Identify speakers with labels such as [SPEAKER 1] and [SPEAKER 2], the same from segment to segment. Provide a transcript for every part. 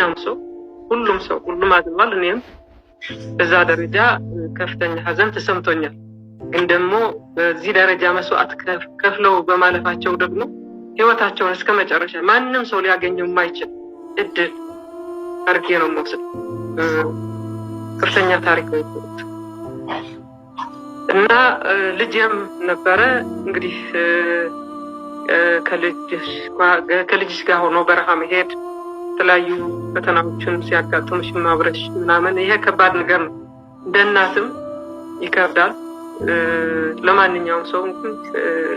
[SPEAKER 1] ማንኛውም ሰው ሁሉም አዝኗል። እኔም በዛ ደረጃ ከፍተኛ ሀዘን ተሰምቶኛል። ግን ደግሞ በዚህ ደረጃ መስዋዕት ከፍለው በማለፋቸው ደግሞ ህይወታቸውን እስከ መጨረሻ ማንም ሰው ሊያገኘው የማይችል እድል አድርጌ ነው የምወስድ። ከፍተኛ ታሪክ ነው እና ልጅም ነበረ እንግዲህ ከልጅሽ ጋር ሆኖ በረሃ መሄድ የተለያዩ ፈተናዎችን ሲያጋጥሙሽ ማብረሽ ምናምን ይሄ ከባድ ነገር ነው። እንደ እናትም ይከብዳል። ለማንኛውም ሰው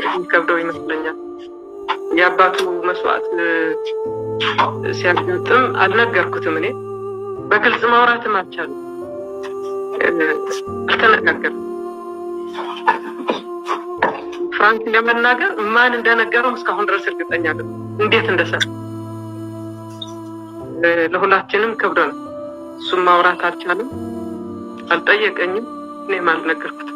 [SPEAKER 1] የሚከብደው ይመስለኛል። የአባቱ መስዋዕት ሲያጋጥም አልነገርኩትም። እኔ በግልጽ ማውራትም አልቻልኩም። አልተነጋገርም። ፍራንክ ለመናገር ማን እንደነገረው እስካሁን ድረስ እርግጠኛ አይደለም። እንዴት እንደሰራ ለሁላችንም ከብዶን እሱም ማውራት አልቻለም። አልጠየቀኝም። እኔም አልነገርኩትም።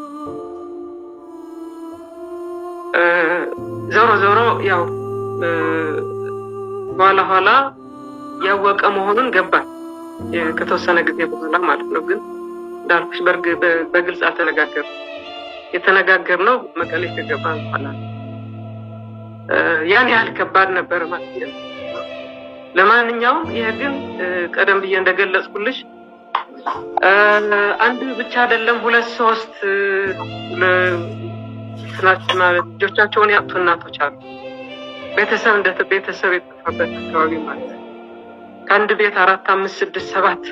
[SPEAKER 1] ዞሮ ያው ኋላ ያወቀ መሆኑን ገባን ከተወሰነ ጊዜ በኋላ ማለት ነው። ግን እንዳልኩሽ በግልጽ አልተነጋገርንም። የተነጋገርነው መቀሌ ከገባን በኋላ ያን ያህል ከባድ ነበር ማለት ነው። ለማንኛውም ይሄ ግን ቀደም ብዬ እንደገለጽኩልሽ አንድ ብቻ አይደለም፣ 2-3 ልጆቻቸውን ያጡ እናቶች አሉ። ቤተሰብ የጠፋበት አካባቢ ማለት ነው። ከአንድ ቤት 4፣ 5፣ 6፣ 7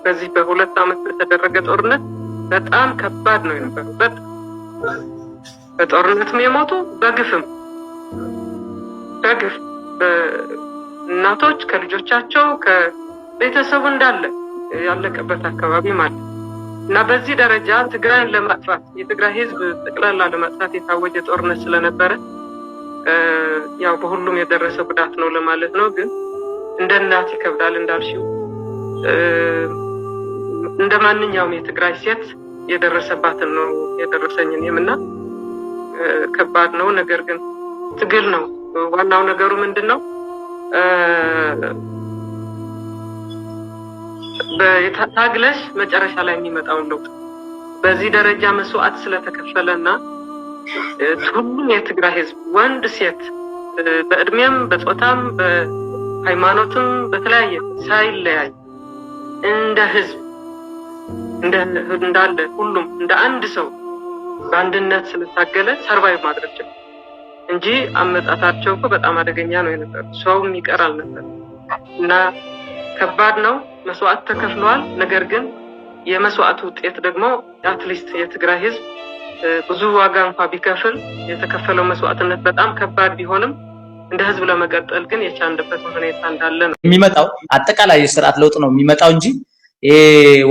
[SPEAKER 1] በዚህ በ2 ዓመት በተደረገ ጦርነት በጣም ከባድ ነው የነበረው። በጦርነትም የሞቱ በግፍ እናቶች ከልጆቻቸው ከቤተሰቡ እንዳለ ያለቀበት አካባቢ ማለት ነው። እና በዚህ ደረጃ ትግራይን ለማጥፋት የትግራይ ህዝብ ጠቅላላ ለማጥፋት የታወጀ ጦርነት ስለነበረ ያው በሁሉም የደረሰ ጉዳት ነው ለማለት ነው። ግን እንደ እናት ይከብዳል እንዳልሽው። እንደ ማንኛውም የትግራይ ሴት የደረሰባትን ነው የደረሰኝን የምና ከባድ ነው። ነገር ግን ትግል ነው ዋናው ነገሩ። ምንድነው በታግለሽ መጨረሻ ላይ የሚመጣው ለውጥ በዚህ ደረጃ መስዋዕት ስለተከፈለና ሁሉም የትግራይ ህዝብ ወንድ ሴት በእድሜም በጾታም በሃይማኖትም በተለያየ ሳይለያይ እንደ ህዝብ እንዳለ ሁሉም እንደ አንድ ሰው በአንድነት ስለታገለ ሰርቫይቭ ማድረግ ችሏል እንጂ አመጣጣቸው እኮ በጣም አደገኛ ነው የነበረው። ሰውም ይቀራል ነበር እና ከባድ ነው። መስዋዕት ተከፍሏል። ነገር ግን የመስዋዕቱ ውጤት ደግሞ አትሊስት የትግራይ ህዝብ ብዙ ዋጋ እንኳን ቢከፍል የተከፈለው መስዋዕትነት በጣም ከባድ ቢሆንም እንደ ህዝብ ለመቀጠል ግን የቻንደበት ሁኔታ እንዳለ ነው
[SPEAKER 2] የሚመጣው። አጠቃላይ የስርዓት ለውጥ ነው የሚመጣው እንጂ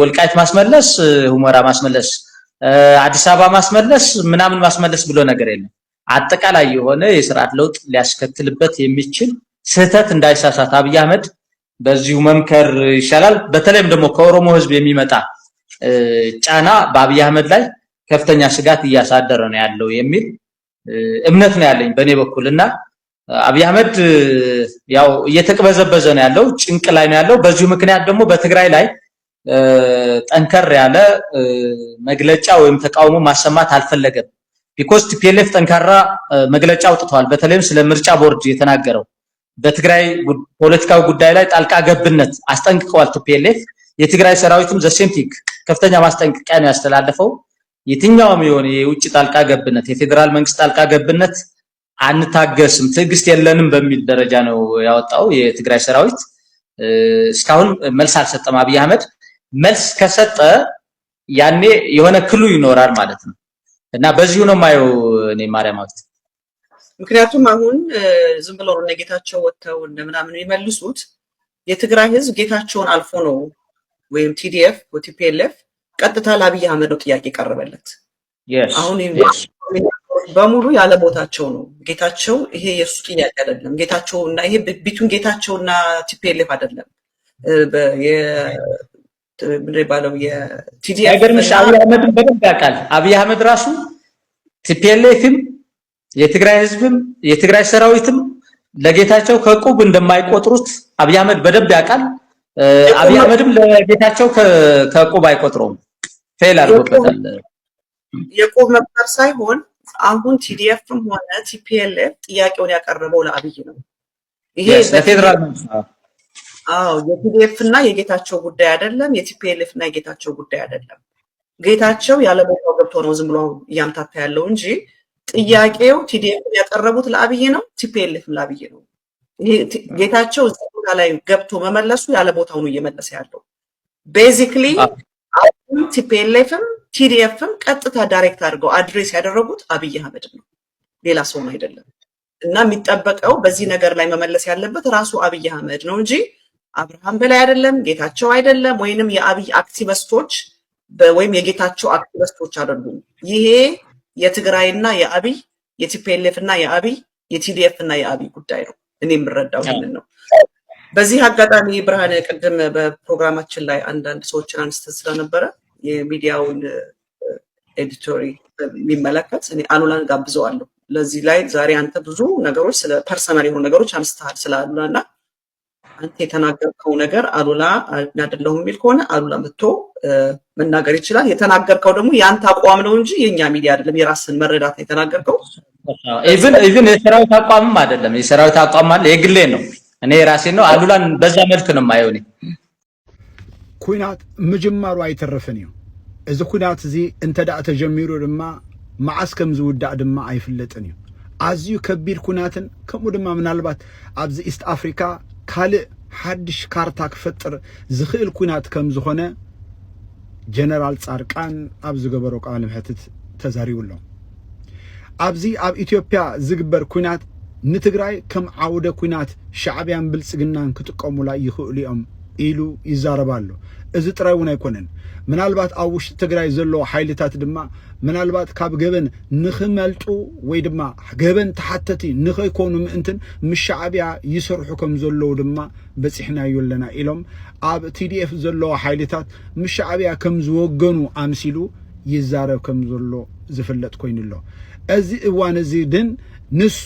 [SPEAKER 2] ወልቃይት ማስመለስ፣ ሁመራ ማስመለስ፣ አዲስ አበባ ማስመለስ ምናምን ማስመለስ ብሎ ነገር የለም። አጠቃላይ የሆነ የስርዓት ለውጥ ሊያስከትልበት የሚችል ስህተት እንዳይሳሳት አብይ አህመድ በዚሁ መምከር ይሻላል። በተለይም ደግሞ ከኦሮሞ ህዝብ የሚመጣ ጫና በአብይ አህመድ ላይ ከፍተኛ ስጋት እያሳደረ ነው ያለው የሚል እምነት ነው ያለኝ በኔ በኩልና አብይ አህመድ ያው እየተቅበዘበዘ ነው ያለው፣ ጭንቅ ላይ ነው ያለው። በዚሁ ምክንያት ደግሞ በትግራይ ላይ ጠንከር ያለ መግለጫ ወይም ተቃውሞ ማሰማት አልፈለገም። ቢኮዝ ቲፒኤልኤፍ ጠንካራ መግለጫ አውጥቷል። በተለይም ስለ ምርጫ ቦርድ የተናገረው በትግራይ ፖለቲካዊ ጉዳይ ላይ ጣልቃ ገብነት አስጠንቅቀዋል ቲፒኤልኤፍ። የትግራይ ሰራዊትም ዘሴምቲክ ከፍተኛ ማስጠንቀቂያ ነው ያስተላለፈው። የትኛውም የሆነ የውጭ ጣልቃ ገብነት፣ የፌደራል መንግስት ጣልቃ ገብነት አንታገስም፣ ትዕግስት የለንም በሚል ደረጃ ነው ያወጣው የትግራይ ሰራዊት። እስካሁን መልስ አልሰጠም አብይ አህመድ። መልስ ከሰጠ ያኔ የሆነ ክሉ ይኖራል ማለት ነው እና በዚሁ ነው ማየው እኔ ማርያማውት።
[SPEAKER 3] ምክንያቱም አሁን ዝም ብለው ነው ጌታቸው ወጥተው እንደምናምን የሚመልሱት። የትግራይ ህዝብ ጌታቸውን አልፎ ነው ወይም ቲዲኤፍ ወይ ቲፒኤልኤፍ ቀጥታ ለአብይ አህመድ ነው ጥያቄ ቀርበለት። አሁን በሙሉ ያለ ቦታቸው ነው። ጌታቸው ይሄ የሱ ጥያቄ አይደለም። ጌታቸውና ይሄ ቢቱን ጌታቸውና ቲፒኤልኤፍ አይደለም። ባለው የቲዲኤፍ
[SPEAKER 2] ነገርሽ አብይ አህመድ በደንብ ያውቃል። አብይ አህመድ ራሱ ቲፒኤልኤፍም የትግራይ ህዝብም የትግራይ ሰራዊትም ለጌታቸው ከቁብ እንደማይቆጥሩት አብይ አህመድ በደንብ ያውቃል። አብይ አህመድም ለጌታቸው ከቁብ አይቆጥረውም። ፌል አድርጎበታል።
[SPEAKER 3] የቁብ መቁጠር ሳይሆን አሁን ቲዲኤፍም ሆነ ቲፒኤልኤፍ ጥያቄውን ያቀረበው ለአብይ ነው። ይሄ
[SPEAKER 2] ለፌደራል
[SPEAKER 3] የቲዲኤፍ እና የጌታቸው ጉዳይ አይደለም። የቲፒኤልኤፍ እና የጌታቸው ጉዳይ አይደለም። ጌታቸው ያለ ቦታው ገብቶ ነው ዝም ብሎ እያምታታ ያለው እንጂ ጥያቄው ቲዲኤፍ ያቀረቡት ለአብይ ነው፣ ቲፒኤልኤፍም ለአብይ ነው። ይሄ ጌታቸው እዚህ ቦታ ላይ ገብቶ መመለሱ ያለ ቦታው ነው እየመለሰ ያለው። ቤዚክሊ ቲፒኤልኤፍም ቲዲኤፍም ቀጥታ ዳይሬክት አድርገው አድሬስ ያደረጉት አብይ አህመድ ነው፣ ሌላ ሰው አይደለም። እና የሚጠበቀው በዚህ ነገር ላይ መመለስ ያለበት ራሱ አብይ አህመድ ነው እንጂ አብርሃም በላይ አይደለም፣ ጌታቸው አይደለም፣ ወይንም የአብይ አክቲቪስቶች ወይም የጌታቸው አክቲቪስቶች አይደሉም። ይሄ የትግራይና የአብይ የቲፒኤልኤፍ እና የአብይ የቲዲኤፍ እና የአብይ ጉዳይ ነው። እኔ የምረዳው ይሄንን ነው። በዚህ አጋጣሚ ብርሃነ ቅድም በፕሮግራማችን ላይ አንዳንድ ሰዎችን አንስተን ስለነበረ የሚዲያውን ኤዲቶሪ የሚመለከት እኔ አሉላን ጋብዘዋለሁ። ለዚህ ላይ ዛሬ አንተ ብዙ ነገሮች ስለ ፐርሰናል የሆኑ ነገሮች አንስተሃል ስለ አሉላና አንተ የተናገርከው ነገር አሉላ አይደለም የሚል ከሆነ አሉላ መጥቶ መናገር ይችላል። የተናገርከው ደግሞ ያንተ አቋም ነው እንጂ የኛ ሚዲያ አይደለም። የራስን መረዳት ነው የተናገርከው።
[SPEAKER 2] ኢቭን የሰራዊት አቋምም አይደለም። የሰራዊት አቋም ማለት የግሌ ነው። እኔ ራሴ ነው አሉላን በዛ መልክ ነው የማየው። እኔ
[SPEAKER 4] ኩናት መጀመሩ አይተረፈን እዩ እዚ ኩናት እዚ እንተዳ ተጀሚሩ ድማ ማዓስ ከም ዝውዳእ ድማ አይፍለጥን እዩ። አዝዩ ከቢድ ኩናትን ከምኡ ድማ ምናልባት ኣብዚ ኢስት አፍሪካ ካልእ ሓድሽ ካርታ ክፈጥር ዝኽእል ኩናት ከም ዝኾነ ጀነራል ጻድቃን ኣብ ዝገበሮ ቃለ መሕትት ተዛሪቡሎ። ኣብዚ ኣብ ኢትዮጵያ ዝግበር ኩናት ንትግራይ ከም ዓውደ ኩናት ሻዕብያን ብልጽግናን ክጥቀሙላ ይኽእሉ እዮም ኢሉ ይዛረባሉ። እዚ ጥራይ እውን ኣይኮነን። ምናልባት ኣብ ውሽጢ ትግራይ ዘለዎ ሓይልታት ድማ ምናልባት ካብ ገበን ንኽመልጡ ወይ ድማ ገበን ተሓተቲ ንኸይኮኑ ምእንትን ምሻዕብያ ይሰርሑ ከም ዘለዉ ድማ በፂሕናዮ ኣለና ኢሎም ኣብ ቲዲኤፍ ዘለዎ ሓይልታት ምሻዕብያ ከም ዝወገኑ ኣምሲሉ ይዛረብ ከም ዘሎ ዝፍለጥ ኮይኑሎ። እዚ እዋን እዚ ድን ንሱ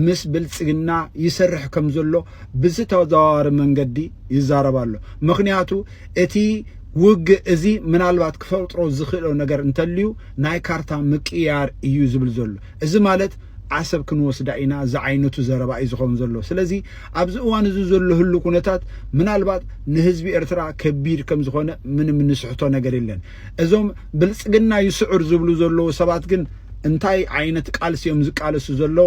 [SPEAKER 4] ምስ ብልጽግና ይሰርሕ ከም ዘሎ ብዝተዘዋዋሪ መንገዲ ይዛረባሎ። ምክንያቱ እቲ ውግ እዚ ምናልባት ክፈጥሮ ዝኽእሎ ነገር እንተልዩ ናይ ካርታ ምቅያር እዩ ዝብል ዘሎ። እዚ ማለት ዓሰብ ክንወስዳ ኢና ዝዓይነቱ ዘረባ እዩ ዝኸውን ዘሎ። ስለዚ ኣብዚ እዋን እዚ ዘሎ ህሉ ኩነታት ምናልባት ንህዝቢ ኤርትራ ከቢድ ከም ዝኾነ ምንም ንስሕቶ ነገር የለን። እዞም ብልጽግና ይስዑር ዝብሉ ዘለዉ ሰባት ግን እንታይ ዓይነት ቃልሲ እዮም ዝቃለሱ ዘሎ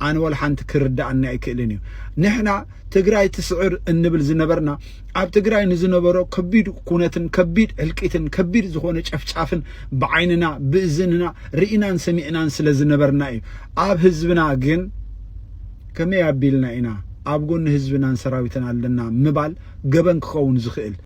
[SPEAKER 4] ኣነ ወላ ሓንቲ ክርዳእና ኣይክእልን እዩ። ንሕና ትግራይ ትስዕር እንብል ዝነበርና ኣብ ትግራይ ንዝነበሮ ከቢድ ኩነትን ከቢድ እልቂትን ከቢድ ዝኾነ ጨፍጫፍን ብዓይንና ብእዝንና ርኢናን ሰሚዕናን ስለ ዝነበርና እዩ። ኣብ ህዝብና ግን ከመይ ኣቢልና ኢና ኣብ ጎኒ ህዝብናን ሰራዊትን ኣለና ምባል ገበን ክኸውን ዝኽእል